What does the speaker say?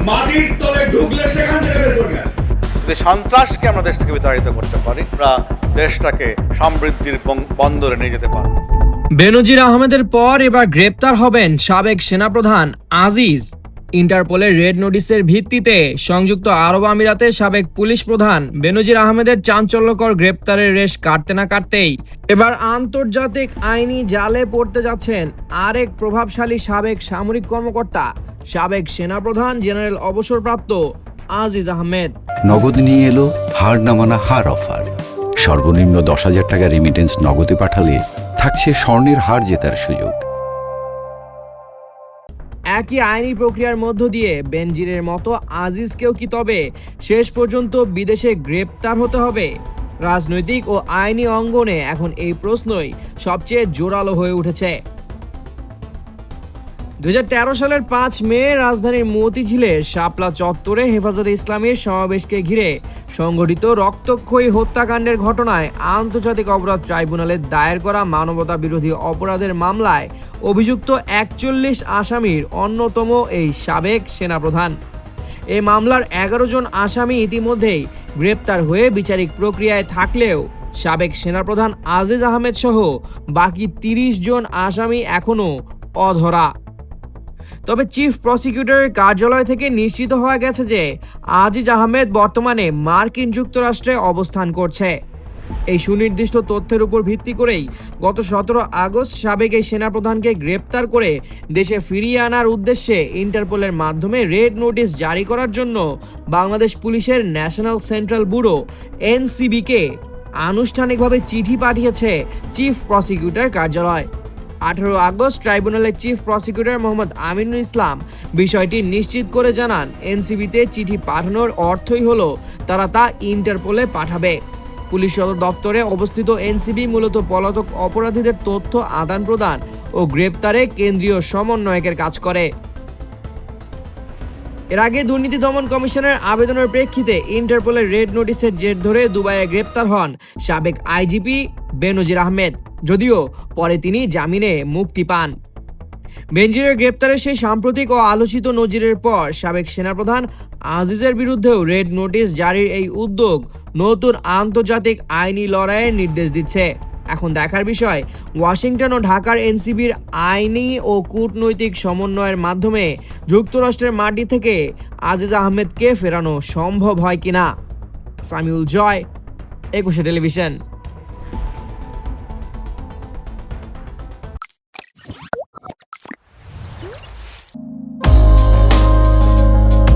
মাটির তলে ঢুকলে সেখান থেকে বের করবে। যদি সন্ত্রাসকে আমরা দেশ থেকে বিতাড়িত করতে পারি, আমরা দেশটাকে সমৃদ্ধির বন্দরে নিয়ে যেতে পারব। বেনজির আহমেদের পর এবার গ্রেপ্তার হবেন সাবেক সেনাপ্রধান আজিজ। ইন্টারপোলের রেড নোটিশের ভিত্তিতে সংযুক্ত আরব আমিরাতের সাবেক পুলিশ প্রধান বেনজির আহমেদের চাঞ্চল্যকর গ্রেপ্তারের রেশ কাটতে না কাটতেই এবার আন্তর্জাতিক আইনি জালে পড়তে যাচ্ছেন আরেক প্রভাবশালী সাবেক সামরিক কর্মকর্তা, সাবেক সেনাপ্রধান জেনারেল অবসরপ্রাপ্ত আজিজ আহমেদ। নগদ নিয়ে এলো হার না মানা হার অফার। সর্বনিম্ন 10,000 টাকা রেমিটেন্স নগদে পাঠালে থাকছে স্বর্ণের হার জেতার সুযোগ। একই আইনি প্রক্রিয়ার মধ্য দিয়ে বেনজিরের মতো আজিজকেও কি তবে শেষ পর্যন্ত বিদেশে গ্রেপ্তার হতে হবে? রাজনৈতিক ও আইনি অঙ্গনে এখন এই প্রশ্নই সবচেয়ে জোরালো হয়ে উঠেছে। 2013 সালের 5 মে রাজধানীর মতিঝিলের শাপলা চত্বরে হেফাজতে ইসলামের সমাবেশকে ঘিরে সংঘটিত রক্তক্ষয়ী হত্যাকাণ্ডের ঘটনায় আন্তর্জাতিক অপরাধ ট্রাইব্যুনালে দায়ের করা মানবতা বিরোধী অপরাধের মামলায় অভিযুক্ত 41 আসামির অন্যতম এই সাবেক সেনাপ্রধান। এই মামলার 11 জন আসামি ইতিমধ্যেই গ্রেপ্তার হয়ে বিচারিক প্রক্রিয়ায় থাকলেও সাবেক সেনাপ্রধান আজিজ আহমেদ সহ বাকি 30 জন আসামি এখনও অধরা। তবে চিফ প্রসিকিউটরের কার্যালয় থেকে নিশ্চিত হওয়া গেছে যে আজিজ আহমেদ বর্তমানে মার্কিন যুক্তরাষ্ট্রে অবস্থান করছে। এই সুনির্দিষ্ট তথ্যের উপর ভিত্তি করেই গত 17 আগস্ট সাবেক এই সেনাপ্রধানকে গ্রেপ্তার করে দেশে ফিরিয়ে আনার উদ্দেশ্যে ইন্টারপোলের মাধ্যমে রেড নোটিশ জারি করার জন্য বাংলাদেশ পুলিশের ন্যাশনাল সেন্ট্রাল ব্যুরো এনসিবিকে আনুষ্ঠানিকভাবে চিঠি পাঠিয়েছে চিফ প্রসিকিউটর কার্যালয়। 18 আগস্ট ট্রাইব্যুনালের চিফ প্রসিকিউটর মোহাম্মদ আমিনুল ইসলাম বিষয়টি নিশ্চিত করে জানান, এনসিবিতে চিঠি পাঠানোর অর্থই হলো তারা তা ইন্টারপোলে পাঠাবে। পুলিশ সদর দপ্তরে অবস্থিত এনসিবি মূলত পলাতক অপরাধীদের তথ্য আদান প্রদান ও গ্রেপ্তারে কেন্দ্রীয় সমন্বয়কের কাজ করে। এর আগে দুর্নীতি দমন কমিশনের আবেদনের প্রেক্ষিতে ইন্টারপোলের রেড নোটিশের জের ধরে দুবাইয়ে গ্রেপ্তার হন সাবেক আইজিপি বেনজির আহমেদ, যদিও পরে তিনি জামিনে মুক্তি পান। বেনজিরের গ্রেপ্তারের সেই সাম্প্রতিক ও আলোচিত নজিরের পর সাবেক সেনাপ্রধান আজিজের বিরুদ্ধেও রেড নোটিশ জারির এই উদ্যোগ নতুন আন্তর্জাতিক আইনি লড়াইয়ের নির্দেশ দিচ্ছে। এখন দেখার বিষয়, ওয়াশিংটন ও ঢাকার এনসিবির আইনি ও কূটনৈতিক সমন্বয়ের মাধ্যমে যুক্তরাষ্ট্রের মাটি থেকে আজিজ আহমেদকে ফেরানো সম্ভব হয় কিনা। সামিউল জয়, 21 টেলিভিশন।